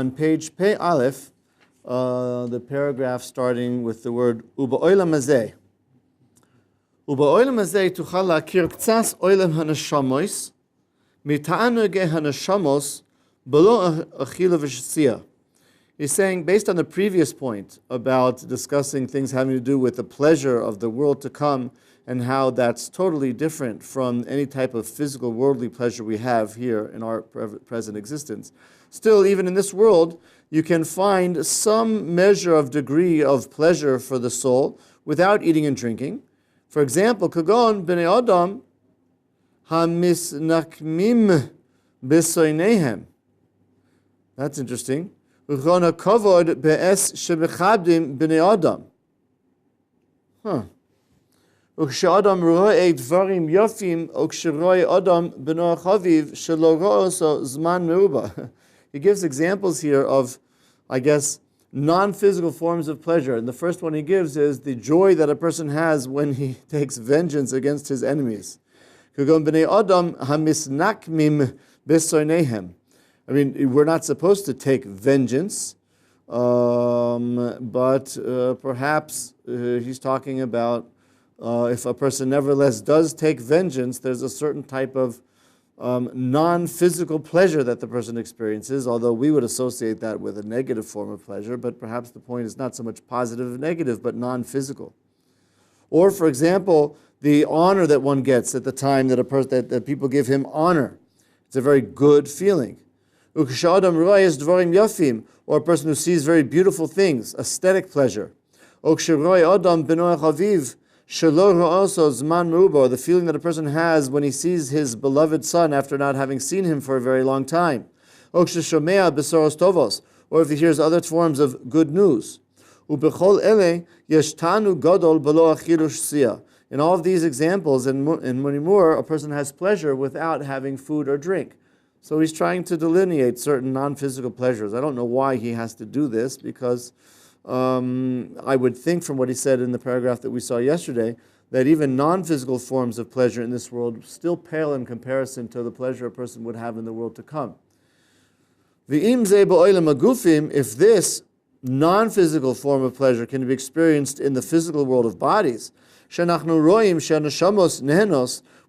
on page Pei Aleph, the paragraph starting with the word Uba'olam hazeh. Uba'olam hazeh tuchal la'akir k'tzas olam hanashamois mita'anugei hanashamos below achila v'shtzia. He's saying, based on the previous point about discussing things having to do with the pleasure of the world to come and how that's totally different from any type of physical worldly pleasure we have here in our present existence. Still, even in this world, you can find some measure of degree of pleasure for the soul without eating and drinking. For example, kagon b'nei adam hamisnakmim b'soinehem. That's interesting. Uchona kavod be'es shebechabdim b'nei adam. Ukshadam ro'e dvarim yafim uksheroy adam b'noach haviv shelo ro'oso zman meuba. He gives examples here of, I guess, non-physical forms of pleasure. And the first one he gives is the joy that a person has when he takes vengeance against his enemies. Kagon b'nei adam hamisnakmim b'soinehem. I mean, we're not supposed to take vengeance, but perhaps he's talking about if a person nevertheless does take vengeance, there's a certain type of non-physical pleasure that the person experiences, although we would associate that with a negative form of pleasure, but perhaps the point is not so much positive or negative, but non-physical. Or, for example, the honor that one gets at the time that that people give him honor. It's a very good feeling. Or a person who sees very beautiful things, aesthetic pleasure. Or the feeling that a person has when he sees his beloved son after not having seen him for a very long time. Or if he hears other forms of good news. In all of these examples, and many more, a person has pleasure without having food or drink. So he's trying to delineate certain non-physical pleasures. I don't know why he has to do this, because I would think from what he said in the paragraph that we saw yesterday, that even non-physical forms of pleasure in this world still pale in comparison to the pleasure a person would have in the world to come. If this non-physical form of pleasure can be experienced in the physical world of bodies,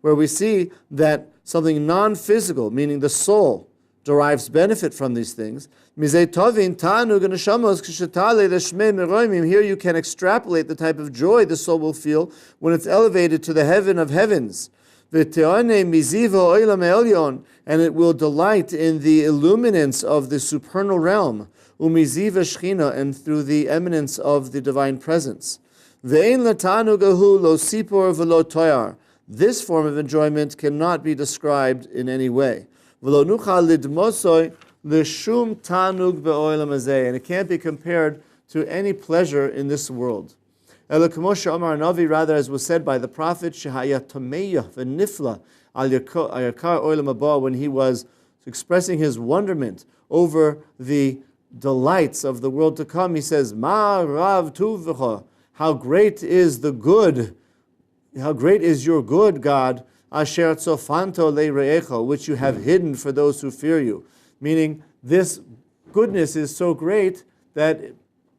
where we see that something non-physical, meaning the soul, derives benefit from these things. Here you can extrapolate the type of joy the soul will feel when it's elevated to the heaven of heavens. And it will delight in the illuminance of the supernal realm, and through the eminence of the divine presence. This form of enjoyment cannot be described in any way. And it can't be compared to any pleasure in this world. Rather, as was said by the prophet, when he was expressing his wonderment over the delights of the world to come, he says, Ma rav tuvcha, how great is the good, how great is your good, God, asher tzofanto le're'echa, which you have hidden for those who fear you. Meaning, this goodness is so great that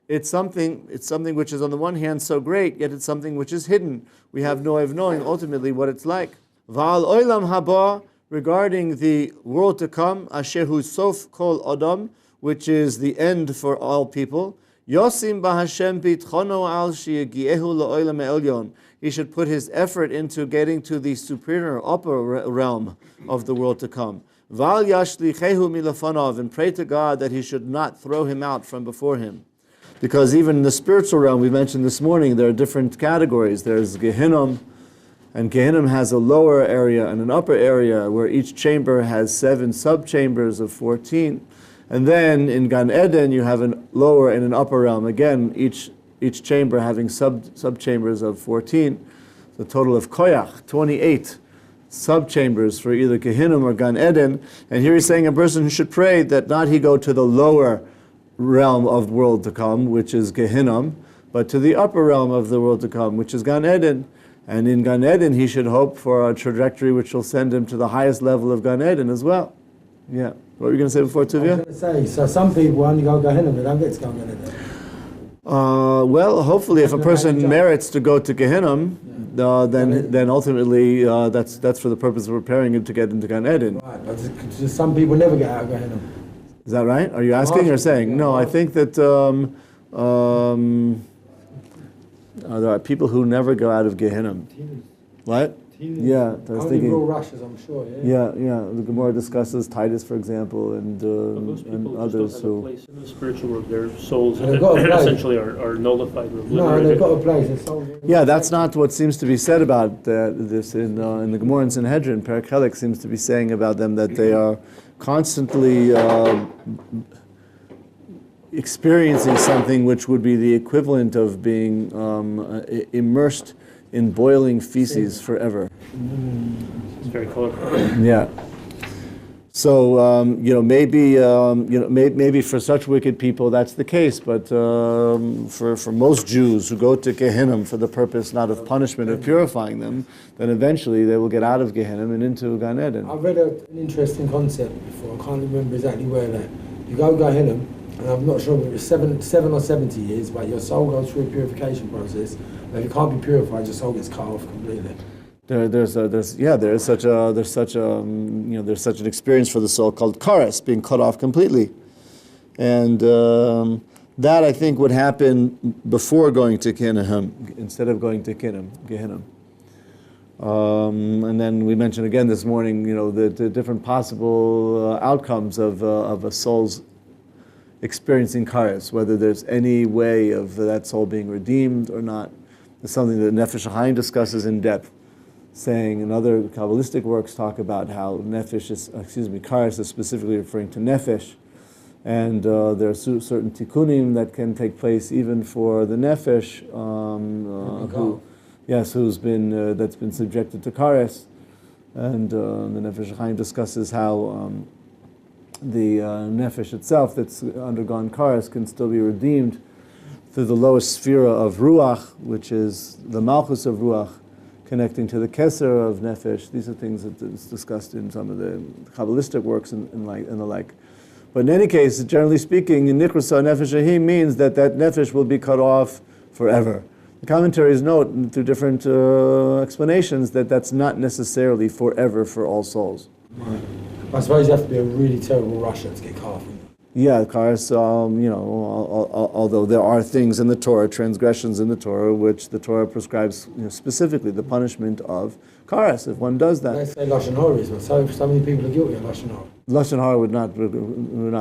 it's something which is on the one hand so great, yet it's something which is hidden. We have no way of knowing ultimately what it's like. Va'al olam haba, regarding the world to come, asher hu sof kol adam, which is the end for all people. Yosim b'Hashem bitchono al sheyagiehu la'olam elyon. He should put his effort into getting to the superior upper realm of the world to come. Val yashlichehu milafanov, and pray to God that he should not throw him out from before him. Because even in the spiritual realm, we mentioned this morning, there are different categories. There's Gehinnom, and Gehinnom has a lower area and an upper area where each chamber has 7 sub-chambers of 14. And then in Gan Eden, you have a lower and an upper realm. Again, each chamber having sub-chambers of 14. The total of Koyach, 28 sub-chambers for either Gehinnom or Gan Eden. And here he's saying a person who should pray that not he go to the lower realm of the world to come, which is Gehinnom, but to the upper realm of the world to come, which is Gan Eden. And in Gan Eden, he should hope for a trajectory which will send him to the highest level of Gan Eden as well. Yeah. What were you going to say before, I Tuvia? was going to say, so some people only go Gehenna, they don't get to go Gehenna. Well, hopefully, if a person merits to go to Gehenna, then ultimately that's for the purpose of preparing him to get into Gan Eden. Right, but just some people never get out of Gehenna. Is that right? Are you asking or saying? No, I think that there are people who never go out of Gehenna. What? Yeah, I was thinking. Real rushes, I'm sure. Yeah. The Gemara discusses Titus, for example, and others who. Don't have a place in the spiritual world. Their souls essentially are nullified or obliterated. No, they've got a place. Their souls. Yeah, that's not what seems to be said about this in the Gemara in Sanhedrin. Parakhelik seems to be saying about them that they are constantly experiencing something which would be the equivalent of being immersed in boiling feces forever. It's very colorful. Yeah. So maybe for such wicked people that's the case, but for most Jews who go to Gehenna for the purpose not of punishment, of purifying them, then eventually they will get out of Gehenna and into Gan Eden. I've read an interesting concept before. I can't remember exactly where that. You go Gehenna, and I'm not sure whether it's 7 or 70 years, but your soul goes through a purification process. And if you can't be purified, your soul gets cut off completely. There's such an experience for the soul called karas, being cut off completely, and that I think would happen before going to Gehenna instead of going to Gehenna. And then we mentioned again this morning, the different possible outcomes of a soul's experiencing karas, whether there's any way of that soul being redeemed or not. It's something that Nefesh HaChaim discusses in depth, saying, and other Kabbalistic works talk about how karas is specifically referring to nefesh, and there are certain tikkunim that can take place even for the nefesh, that's been subjected to karas, and the Nefesh HaChaim discusses how the nefesh itself that's undergone karas can still be redeemed through the lowest sphera of ruach, which is the malchus of ruach, connecting to the keser of nefesh. These are things that is discussed in some of the Kabbalistic works and the like. But in any case, generally speaking, in nikrasa nefesh ahim means that nefesh will be cut off forever. The commentaries note through different explanations that that's not necessarily forever for all souls. Right. I suppose you have to be a really terrible Russia to get cut off. Yeah, karas, although there are things in the Torah, transgressions in the Torah, which the Torah prescribes specifically the punishment of karas, if one does that. They say Lashon Hara is, but so many people are guilty of Lashon Hara. Lashon Hara would not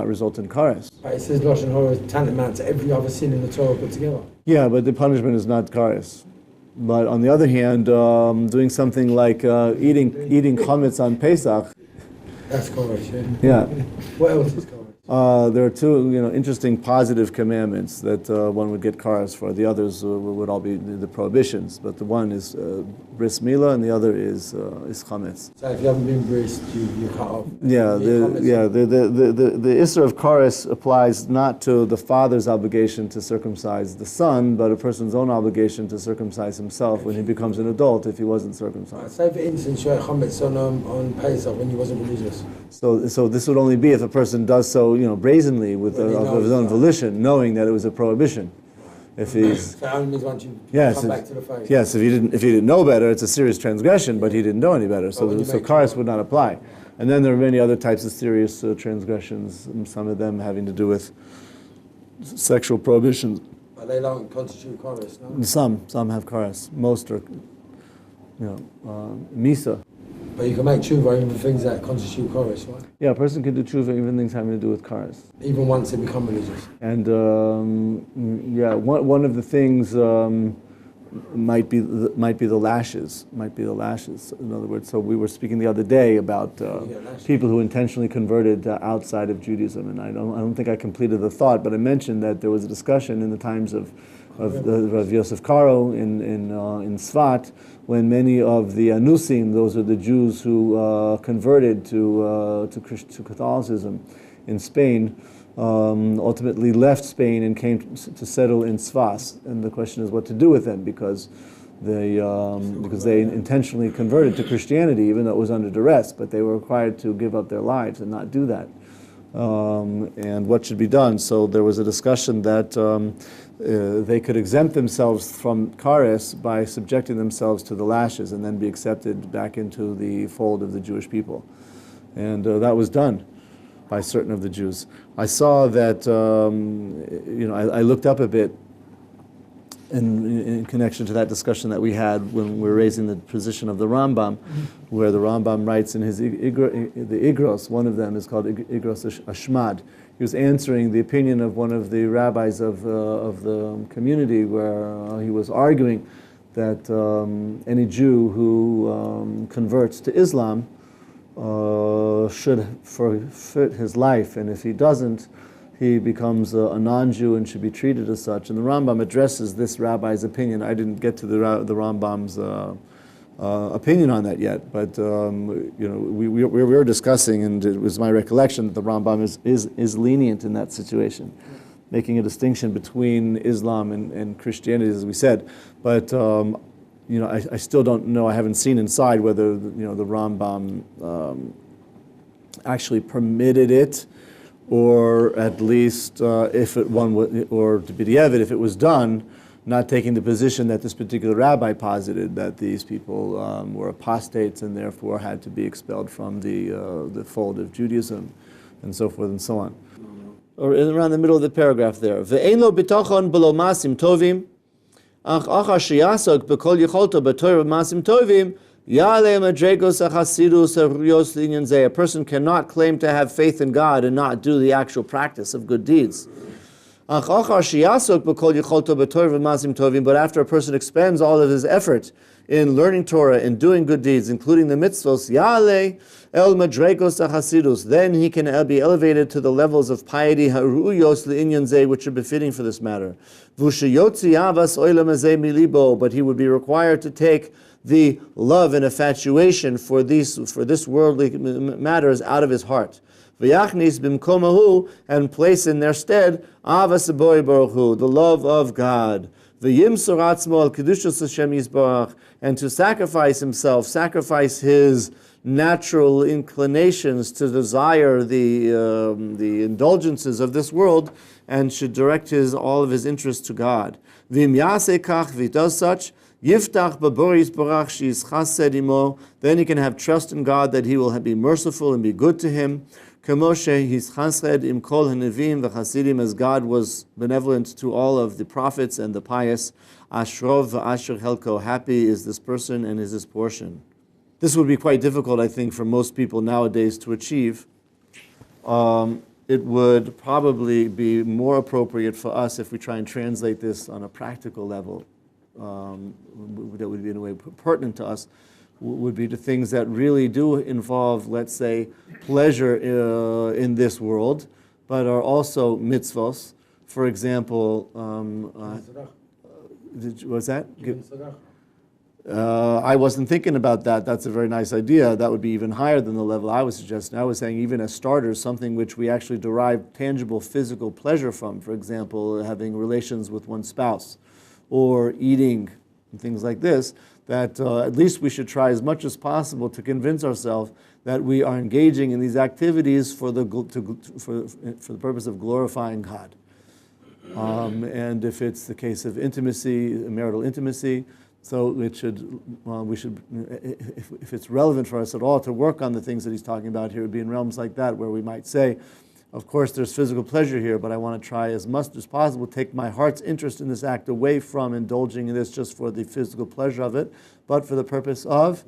result in karas. But it says Lashon Hara is tantamount to every other sin in the Torah put together. Yeah, but the punishment is not karas. But on the other hand, doing something like eating chametz on Pesach. That's karas, Yeah. What else is karas? There are two, interesting positive commandments that one would get karas for. The others would all be the prohibitions, but the one is bris milah, and the other is chametz. So if you haven't been bris, you cut off. Yeah, the issur of karas applies not to the father's obligation to circumcise the son, but a person's own obligation to circumcise himself when he becomes an adult if he wasn't circumcised. Say for instance, you had chametz on Pesach when you wasn't religious. So this would only be if a person does so, brazenly of his own volition, knowing that it was a prohibition. If he's so only means once you come back to the faith. Yes, if he didn't know better, it's a serious transgression, but he didn't know any better, so karas would not apply. And then there are many other types of serious transgressions, some of them having to do with sexual prohibitions. But they don't constitute karas, no? Some have karas. Most are, misa. But you can make tshuva even things that constitute karas, right? Yeah, a person can do tshuva even things having to do with karas. Even once they become religious. And one of the things might be the lashes. In other words, so we were speaking the other day about people who intentionally converted outside of Judaism, and I don't think I completed the thought, but I mentioned that there was a discussion in the times of Yosef Karo in Sfat, when many of the Anusim, those are the Jews who converted to Catholicism in Spain, ultimately left Spain and came to settle in Svas. And the question is what to do with them, because they intentionally converted to Christianity, even though it was under duress, but they were required to give up their lives and not do that. and what should be done. So there was a discussion that they could exempt themselves from kares by subjecting themselves to the lashes and then be accepted back into the fold of the Jewish people. And that was done by certain of the Jews. I saw that, I looked up a bit in connection to that discussion that we had when we were raising the position of the Rambam, where the Rambam writes in his the Igros, one of them is called Igros Ashmad. He was answering the opinion of one of the rabbis of the community, where he was arguing that any Jew who converts to Islam should forfeit his life, and if he doesn't, he becomes a non-Jew and should be treated as such. And the Rambam addresses this rabbi's opinion. I didn't get to the Rambam's opinion on that yet, but we were discussing, and it was my recollection that the Rambam is lenient in that situation, making a distinction between Islam and Christianity, as we said. But I still don't know. I haven't seen inside whether the Rambam actually permitted it, or at least if it or to b'diavad, if it was done, not taking the position that this particular rabbi posited, that these people were apostates and therefore had to be expelled from the fold of Judaism, and so forth and so on. Or around the middle of the paragraph there. Ve'ein lo bitachon b'lo masim tovim, ach achar sheyasok b'kol yicholto b'torah masim tovim, a person cannot claim to have faith in God and not do the actual practice of good deeds. But after a person expends all of his effort in learning Torah and doing good deeds, including the mitzvos, then he can be elevated to the levels of piety which are befitting for this matter. But he would be required to take the love and infatuation for this worldly matters out of his heart. And place in their stead the love of God. And to sacrifice himself, sacrifice his natural inclinations to desire the indulgences of this world, and should direct all of his interests to God. If he does such, then he can have trust in God that he will be merciful and be good to him, as God was benevolent to all of the prophets and the pious. Ashrov v'asher helko, happy is this person and is his portion. This would be quite difficult, I think, for most people nowadays to achieve. It would probably be more appropriate for us if we try and translate this on a practical level. That would be in a way pertinent to us, would be to things that really do involve, let's say, pleasure in this world, but are also mitzvos. For example, what's that? I wasn't thinking about that. That's a very nice idea. That would be even higher than the level I was suggesting. I was saying even as starters, something which we actually derive tangible physical pleasure from. For example, having relations with one's spouse, or eating, and things like this, that at least we should try as much as possible to convince ourselves that we are engaging in these activities for the purpose of glorifying God. And if it's the case of intimacy, marital intimacy, so we should, if it's relevant for us at all to work on the things that he's talking about here, it would be in realms like that, where we might say, of course, there's physical pleasure here, but I want to try as much as possible to take my heart's interest in this act away from indulging in this just for the physical pleasure of it, but for the purpose of,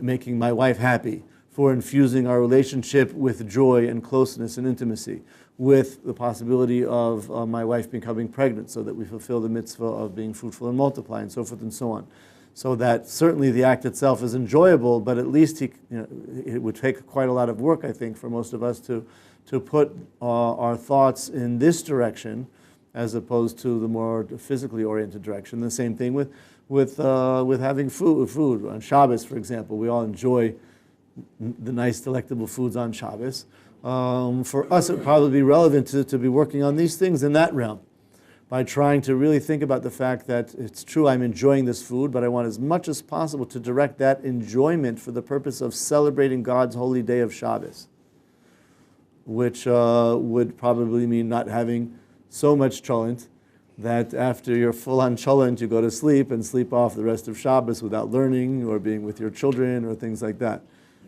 making my wife happy, for infusing our relationship with joy and closeness and intimacy, with the possibility of my wife becoming pregnant, so that we fulfill the mitzvah of being fruitful and multiply, and so forth and so on. So that certainly the act itself is enjoyable, but at least it would take quite a lot of work, I think, for most of us to put our thoughts in this direction, as opposed to the more physically oriented direction. The same thing with having food on Shabbos, for example. We all enjoy the nice, delectable foods on Shabbos. For us, it would probably be relevant to be working on these things in that realm. by trying to really think about the fact that it's true I'm enjoying this food, but I want as much as possible to direct that enjoyment for the purpose of celebrating God's holy day of Shabbos, which would probably mean not having so much cholent that after you're full on cholent, you go to sleep and sleep off the rest of Shabbos without learning or being with your children or things like that,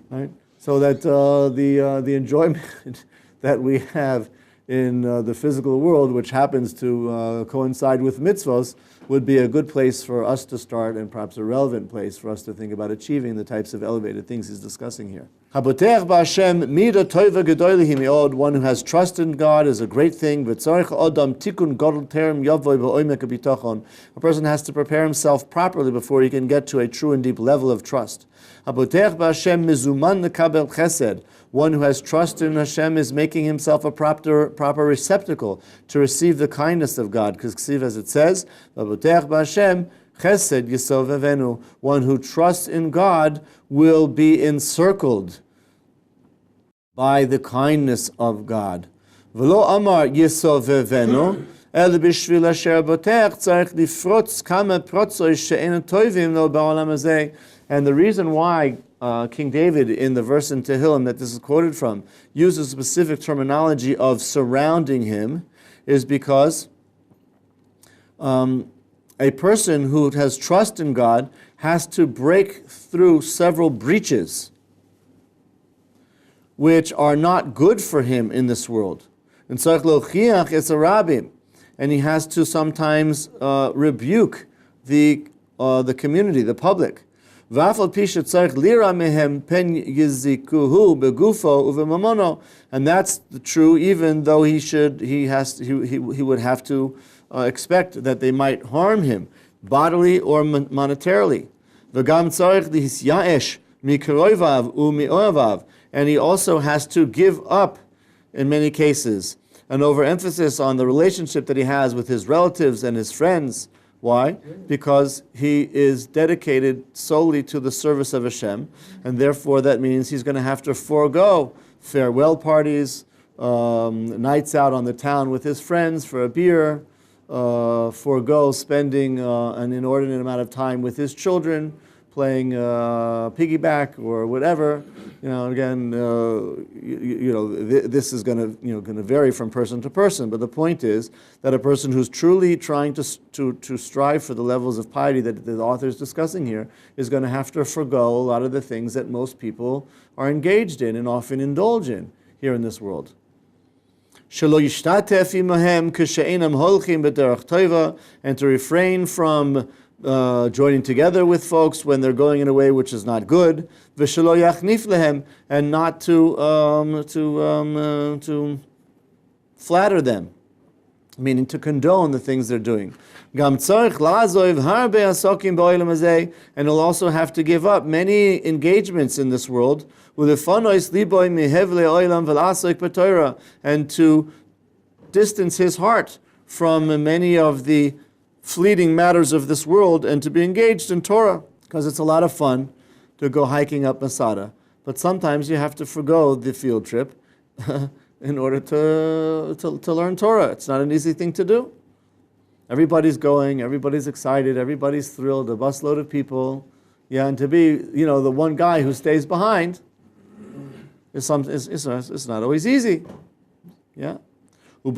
right? So that the enjoyment that we have in the physical world, which happens to coincide with mitzvos, would be a good place for us to start, and perhaps a relevant place for us to think about achieving the types of elevated things he's discussing here. One who has trust in God is a great thing. A person has to prepare himself properly before he can get to a true and deep level of trust. One who has trust in Hashem is making himself a proper receptacle to receive the kindness of God. Because as it says, one who trusts in God will be encircled by the kindness of God. And the reason why King David, in the verse in Tehillim that this is quoted from, uses specific terminology of surrounding him is because a person who has trust in God has to break through several breaches which are not good for him in this world. And so it's a Rabbi, and he has to sometimes rebuke the community, the public. And that's true, even though he would have to expect that they might harm him, bodily or monetarily. And he also has to give up, in many cases, an overemphasis on the relationship that he has with his relatives and his friends. Why? Because he is dedicated solely to the service of Hashem, and therefore that means he's going to have to forego farewell parties, nights out on the town with his friends for a beer, forego spending an inordinate amount of time with his children, playing piggyback or whatever. Again, this is going to vary from person to person. But the point is that a person who's truly trying to strive for the levels of piety that the author is discussing here is going to have to forego a lot of the things that most people are engaged in and often indulge in here in this world. And to refrain from joining together with folks when they're going in a way which is not good, and not to flatter them, meaning to condone the things they're doing. And he'll also have to give up many engagements in this world, and to distance his heart from many of the fleeting matters of this world, and to be engaged in Torah, because it's a lot of fun to go hiking up Masada. But sometimes you have to forgo the field trip in order to learn Torah. It's not an easy thing to do. Everybody's going, everybody's excited, everybody's thrilled, a busload of people. Yeah, and to be, the one guy who stays behind it's not always easy. Yeah. And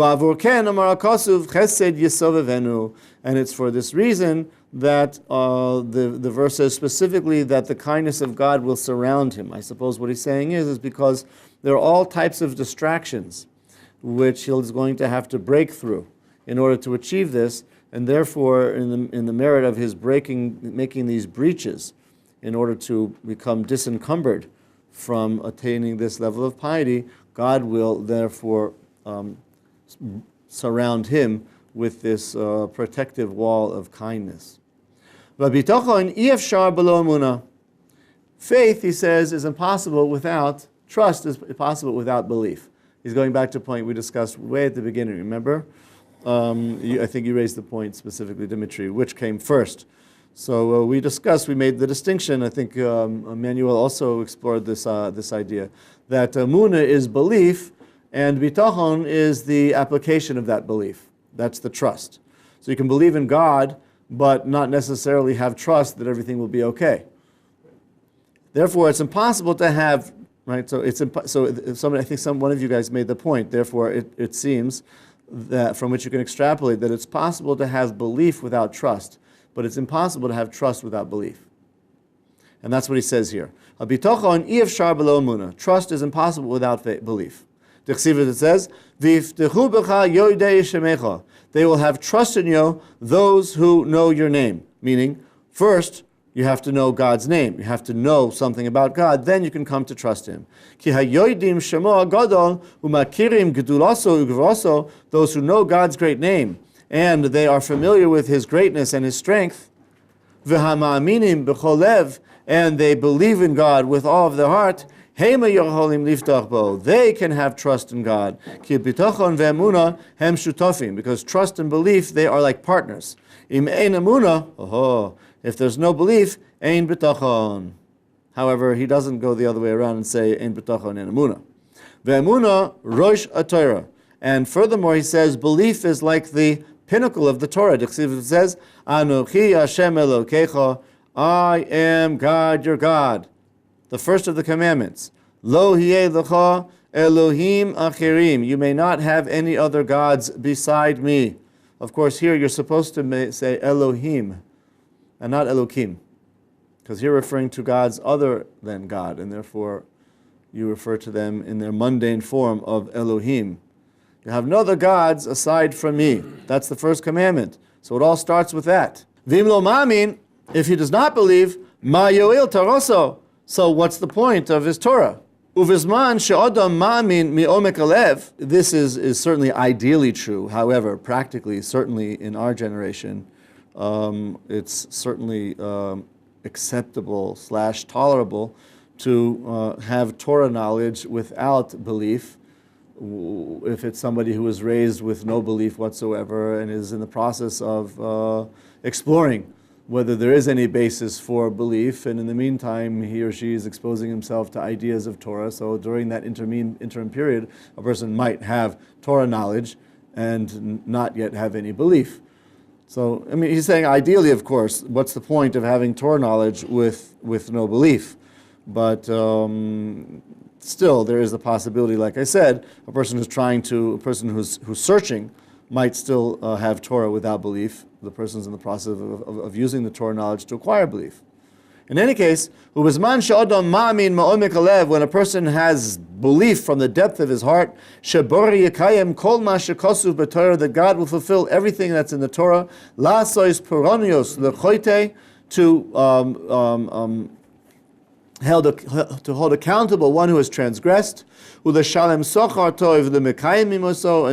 it's for this reason that the verse says specifically that the kindness of God will surround him. I suppose what he's saying is because there are all types of distractions which he's going to have to break through in order to achieve this, and therefore in the merit of his making these breaches in order to become disencumbered from attaining this level of piety, God will therefore surround him with this protective wall of kindness. Faith, he says, is impossible without trust, is impossible without belief. He's going back to a point we discussed way at the beginning, remember? I think you raised the point specifically, Dimitri, which came first. So we made the distinction, I think Emmanuel also explored this idea, that Emunah is belief, and bitachon is the application of that belief. That's the trust. So you can believe in God, but not necessarily have trust that everything will be okay. Therefore, it's impossible to have, right? So I think one of you guys made the point. Therefore, it seems that from which you can extrapolate that it's possible to have belief without trust, but it's impossible to have trust without belief. And that's what he says here. Trust is impossible without belief. It says, they will have trust in you, those who know your name. Meaning, first, you have to know God's name. You have to know something about God. Then you can come to trust Him. Those who know God's great name, and they are familiar with His greatness and His strength, and they believe in God with all of their heart, they can have trust in God. Because trust and belief, they are like partners. If there's no belief, ein bitachon. However, he doesn't go the other way around and say ein bitachon and emuna. Ve'emuna rosh haTorah. And furthermore, he says belief is like the pinnacle of the Torah. It says, Anochi Hashem Elokecha, I am God, your God. The first of the commandments. Lo hiye lecha Elohim achirim. You may not have any other gods beside me. Of course, here you're supposed to say Elohim and not Elokim, because you're referring to gods other than God, and therefore you refer to them in their mundane form of Elohim. You have no other gods aside from me. That's the first commandment. So it all starts with that. Vim lo ma'amin, if he does not believe, ma yo'il taroso. So what's the point of his Torah? Uvizman she'odam ma'amin mi'omek alev. This is certainly ideally true. However, practically, certainly in our generation, it's certainly acceptable / tolerable to have Torah knowledge without belief, if it's somebody who was raised with no belief whatsoever and is in the process of exploring whether there is any basis for belief, and in the meantime he or she is exposing himself to ideas of Torah. So during that interim period, a person might have Torah knowledge and not yet have any belief. So, I mean, he's saying ideally, of course, what's the point of having Torah knowledge with no belief? But still, there is the possibility, like I said, a person who's searching might still have Torah without belief. The person's in the process of using the Torah knowledge to acquire belief. In any case, when a person has belief from the depth of his heart, that God will fulfill everything that's in the Torah, to hold accountable one who has transgressed, and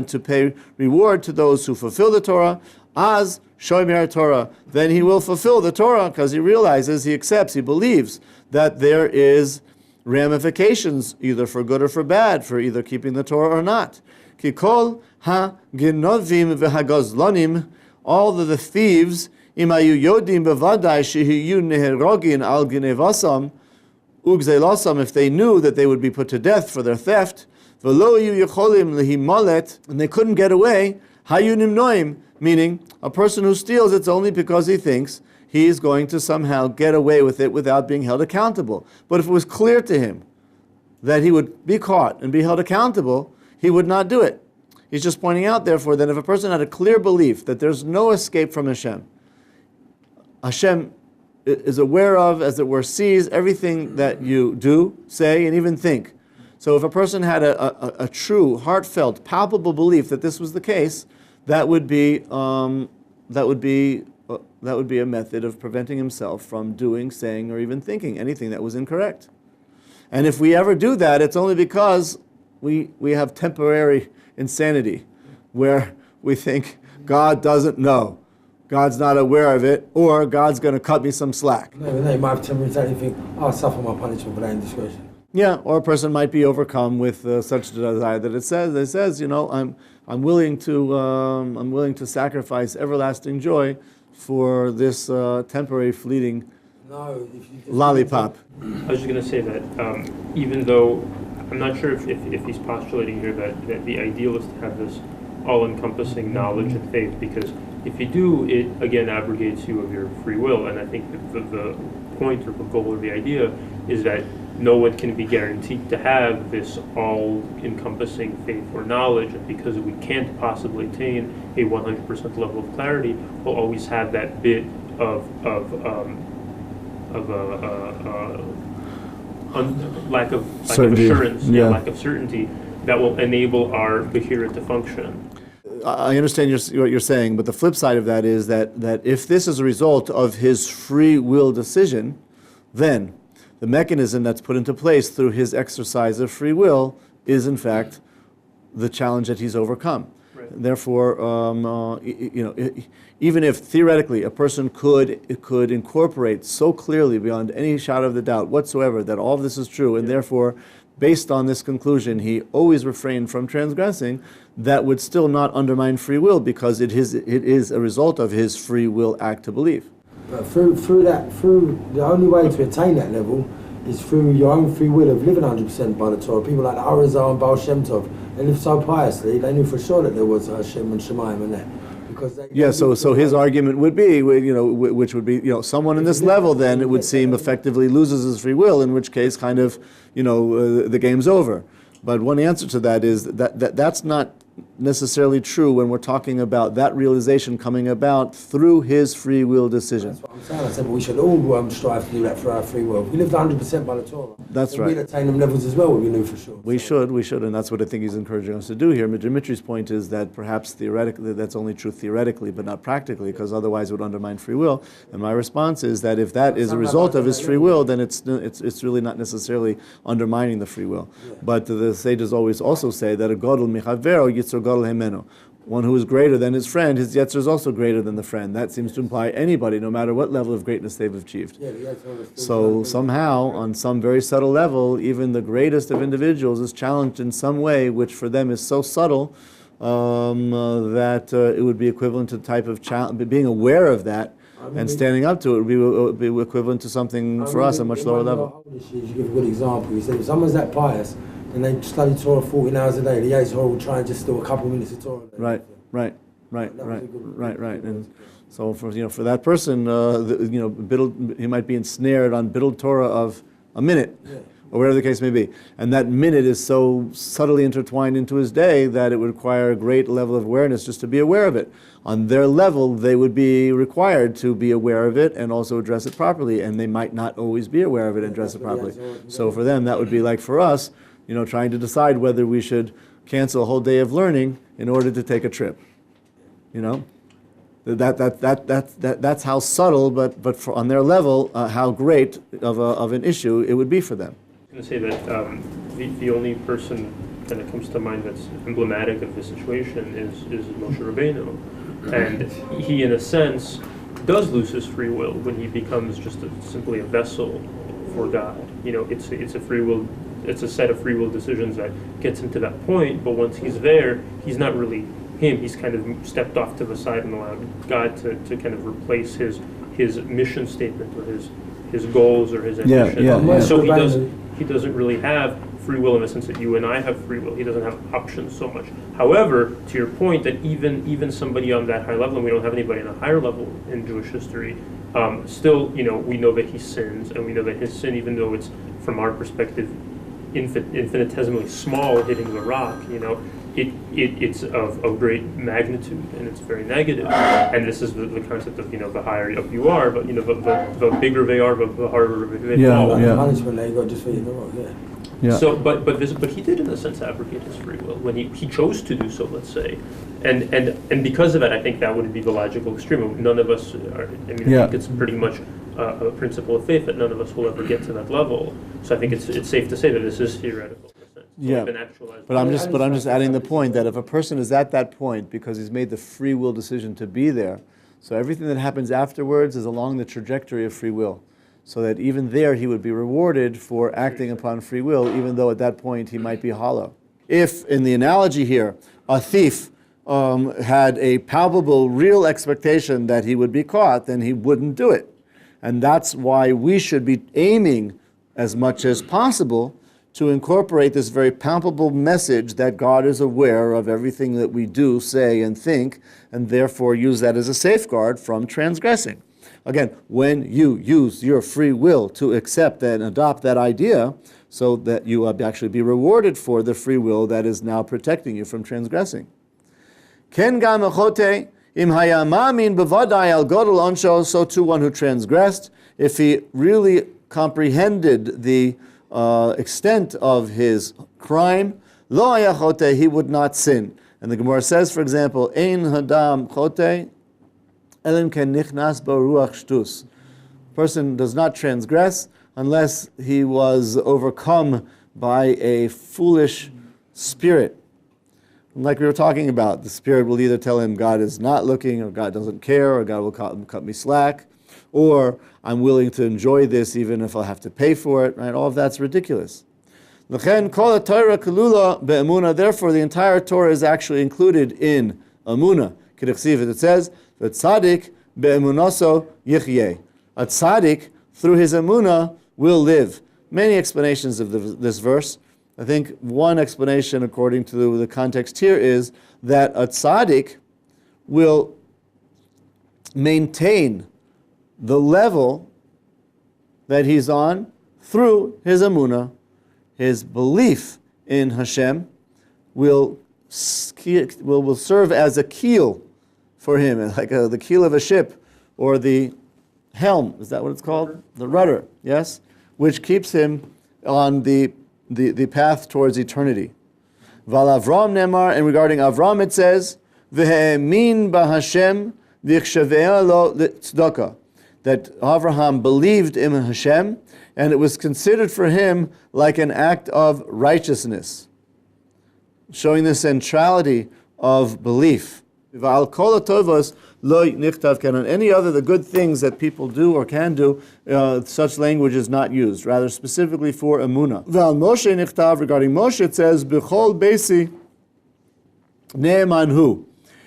to pay reward to those who fulfill the Torah, as shomer Torah, then he will fulfill the Torah because he realizes, he accepts, he believes that there is ramifications either for good or for bad, for either keeping the Torah or not. Kikol ha-genovim v'hagazlonim, all of the thieves, imayu yodim bevadai shehiyu neherogin al ginevasam, if they knew that they would be put to death for their theft, and they couldn't get away, meaning a person who steals, it's only because he thinks he is going to somehow get away with it without being held accountable. But if it was clear to him that he would be caught and be held accountable, he would not do it. He's just pointing out, therefore, that if a person had a clear belief that there's no escape from Hashem, Hashem is aware of, as it were, sees everything that you do, say, and even think. So if a person had a true, heartfelt, palpable belief that this was the case, that would be a method of preventing himself from doing, saying, or even thinking anything that was incorrect. And if we ever do that, it's only because we have temporary insanity, where we think God doesn't know, God's not aware of it, or God's going to cut me some slack. No, you might have temporary insanity, think, I'll suffer my punishment without indiscretion. Yeah, or a person might be overcome with such desire that it says, you know, I'm willing to sacrifice everlasting joy for this temporary, fleeting lollipop. I was just going to say that even though I'm not sure if he's postulating here that the ideal is to have this all-encompassing knowledge and faith, because If you do, it again abrogates you of your free will. And I think the point or the goal or the idea is that no one can be guaranteed to have this all-encompassing faith or knowledge, and because we can't possibly attain a 100% level of clarity, we'll always have that bit of lack of assurance, lack of certainty that will enable our Bechira to function. I understand what you're saying, but the flip side of that is that if this is a result of his free will decision, then the mechanism that's put into place through his exercise of free will is, in fact, the challenge that he's overcome. Right. Therefore, even if theoretically a person could incorporate so clearly beyond any shadow of the doubt whatsoever that all of this is true, and therefore, based on this conclusion, he always refrained from transgressing, that would still not undermine free will because it is a result of his free will act to believe. But through the only way to attain that level is through your own free will of living 100% by the Torah. People like the Arizal and Baal Shem Tov, they lived so piously, they knew for sure that there was Hashem and Shemayim and that. So his argument would be, which would be, someone in this level then it would seem effectively loses his free will, in which case kind of, the game's over. But one answer to that is that's not necessarily true when we're talking about that realization coming about through his free will decision. That's what I'm saying. I said, but we should all strive to do that for our free will. If we lived 100% by the Torah, that's right. We'd attain them levels as well, we knew for sure. We should, and that's what I think he's encouraging us to do here. Dimitri's point is that perhaps theoretically, that's only true theoretically, but not practically, because otherwise it would undermine free will. And my response is that if that is a result of his free will, then it's really not necessarily undermining the free will. Yeah. But the sages always also say that a gadol michavero yitzur gadol hemeno. One who is greater than his friend, his yetzer is also greater than the friend. That seems to imply anybody, no matter what level of greatness they've achieved. So somehow, on some very subtle level, even the greatest of individuals is challenged in some way, which for them is so subtle that it would be equivalent to the type of being aware of that and standing up to it would be equivalent to something for us at a much lower level. You give a good example. You said if someone's that pious, and they study Torah 14 hours a day, the Yisrael will try and just do a couple of minutes of Torah. Right. And so for that person, he might be ensnared on bittul Torah of a minute, or whatever the case may be. And that minute is so subtly intertwined into his day that it would require a great level of awareness just to be aware of it. On their level, they would be required to be aware of it and also address it properly, and they might not always be aware of it and address it properly. So for them, that would be like for us, trying to decide whether we should cancel a whole day of learning in order to take a trip. That's how subtle, but on their level, how great of an issue it would be for them. I was going to say that the only person that comes to mind that's emblematic of this situation is Moshe Rabbeinu, and he, in a sense, does lose his free will when he becomes just simply a vessel for God. It's a free will. It's a set of free will decisions that gets him to that point, but once he's there, he's not really him. He's kind of stepped off to the side and allowed God to kind of replace his mission statement or his goals or his ambition. So he doesn't really have free will in the sense that you and I have free will. He doesn't have options so much. However, to your point, that even somebody on that high level, and we don't have anybody on a higher level in Jewish history, still, we know that he sins, and we know that his sin, even though it's from our perspective infinitesimally small, hitting the rock, it's of great magnitude, and it's very negative. And this is the concept of the higher up you are, but the bigger they are, the harder they fall. Punishment they got just for the rock. So, but he did in a sense abrogate his free will when he chose to do so. Let's say, and because of that, I think that would be the logical extreme. None of us are. I think it's pretty much a principle of faith that none of us will ever get to that level. So I think it's safe to say that this is theoretical. But I'm just adding the point that if a person is at that point because he's made the free will decision to be there, so everything that happens afterwards is along the trajectory of free will. So that even there he would be rewarded for acting upon free will, even though at that point he might be hollow. If, in the analogy here, a thief had a palpable, real expectation that he would be caught, then he wouldn't do it. And that's why we should be aiming as much as possible to incorporate this very palpable message that God is aware of everything that we do, say, and think, and therefore use that as a safeguard from transgressing. Again, when you use your free will to accept and adopt that idea, so that you actually be rewarded for the free will that is now protecting you from transgressing. Ken gam achote im hayamamin bevadai al godol onsho, so too one who transgressed, if he really comprehended the extent of his crime, lo hayachote, he would not sin. And the Gemara says, for example, ein hadam chote elim ken nichnas bo ruach shtus. Person does not transgress unless he was overcome by a foolish spirit. Like we were talking about, the spirit will either tell him God is not looking, or God doesn't care, or God will cut me slack, or I'm willing to enjoy this even if I'll have to pay for it. Right? All of that's ridiculous. Therefore, the entire Torah is actually included in Amunah. It says, "Tzaddik be'emunaso yichyeh." A tzaddik, through his Amunah, will live. Many explanations of this verse. I think one explanation, according to the context here, is that a tzaddik will maintain the level that he's on through his Amunah. His belief in Hashem will serve as a keel for him, like the keel of a ship, or the helm, is that what it's called? The rudder, yes? Which keeps him on the path towards eternity. Val Avram Nemar, and regarding Avram it says, V'he'emin b'Hashem v'yichshavea lo tzedakah, that Avraham believed in Hashem, and it was considered for him like an act of righteousness, showing the centrality of belief. V'al kol hatovos lo nichtav ken, on any other the good things that people do or can do, such language is not used, rather specifically for Emunah. V'al Moshe nichtav, regarding Moshe it says, B'chol beisi ne'emanhu.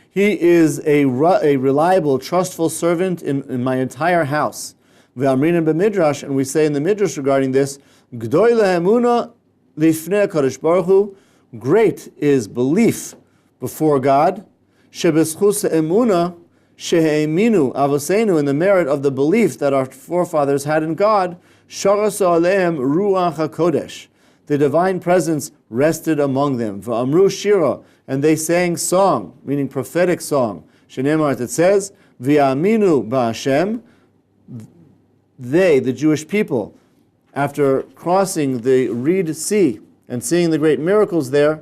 He is a reliable, trustful servant in my entire house. V'amrinan b'midrash, and we say in the midrash regarding this, G'doy le'emunah lifnei HaKadosh Baruch Hu, great is belief before God, shebeschus emunah shehe'eminu avosenu, in the merit of the belief that our forefathers had in God, sharaso aleim ruach hakodesh, the divine presence rested among them. V'amru shira, and they sang song, meaning prophetic song. Shenemar, it says, v'yaminu ba'Hashem, they, the Jewish people, after crossing the Reed Sea and seeing the great miracles there,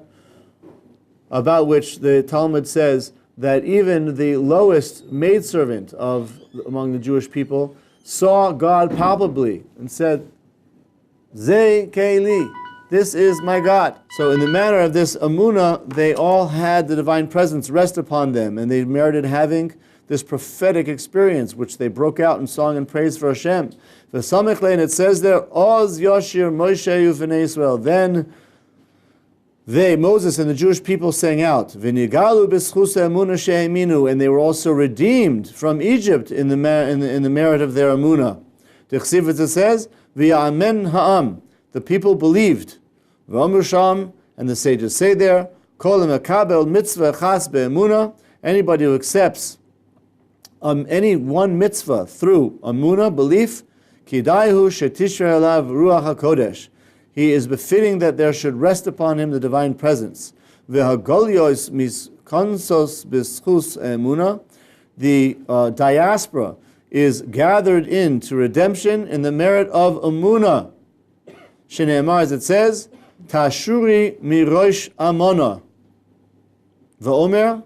about which the Talmud says that even the lowest maidservant among the Jewish people saw God palpably and said, Ze Keili, this is my God. So in the manner of this Amunah, they all had the divine presence rest upon them, and they merited having this prophetic experience, which they broke out in song and praise for Hashem. The Samech Lein, it says there, Oz Yoshir Moshe Ufnei Israel. Then they, Moses and the Jewish people, sang out, V'nigalu b'schus emunah she'eminu, and they were also redeemed from Egypt in the merit of their Amunah. The Chsiv, it says, V'ya'amen ha'am, the people believed. V'amru sham, and the sages say there, Kol mekabel mitzvah chas be'emunah, anybody who accepts any one mitzvah through Amunah, belief, Kidaihu shetishra elav ruach hakodesh, he is befitting that there should rest upon him the divine presence. V'hagolyos miskonsos b'schus emunah, the diaspora is gathered into redemption in the merit of Amunah. Shneimar, as it says, Tashuri mirosh amona, v'omer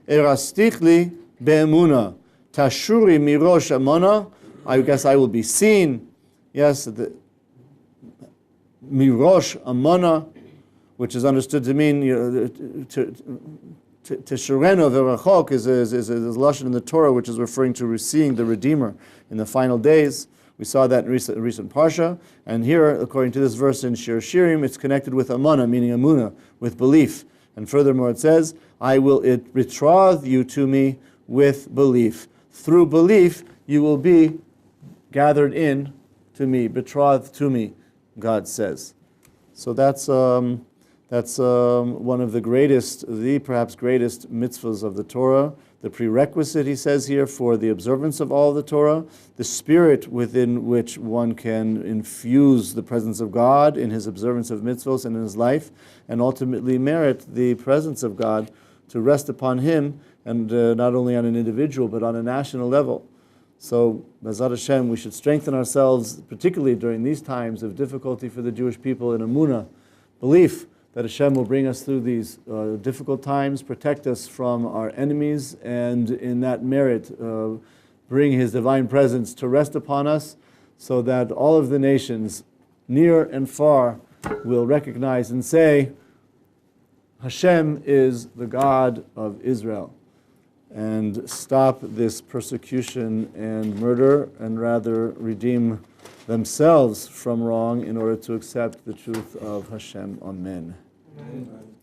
erastichli be'emunah. Tashuri mirosh amona, I guess I will be seen. Yes, the mirosh amona, which is understood to mean Teshureno v'rachok is lashon in the Torah, which is referring to seeing the Redeemer in the final days. We saw that in recent parsha, and here, according to this verse in Shir Shirim, it's connected with amana, meaning amunah, with belief. And furthermore, it says, "I will betroth you to me with belief. Through belief, you will be gathered in to me, betrothed to me," God says. So that's one of the perhaps greatest mitzvahs of the Torah. The prerequisite, he says here, for the observance of all the Torah, the spirit within which one can infuse the presence of God in his observance of mitzvahs and in his life, and ultimately merit the presence of God to rest upon him, and not only on an individual, but on a national level. So, B'ezrat Hashem, we should strengthen ourselves, particularly during these times of difficulty for the Jewish people, in Emunah, belief that Hashem will bring us through these difficult times, protect us from our enemies, and in that merit, bring His divine presence to rest upon us, so that all of the nations, near and far, will recognize and say, Hashem is the God of Israel, and stop this persecution and murder, and rather redeem themselves from wrong in order to accept the truth of Hashem. Amen. Amen.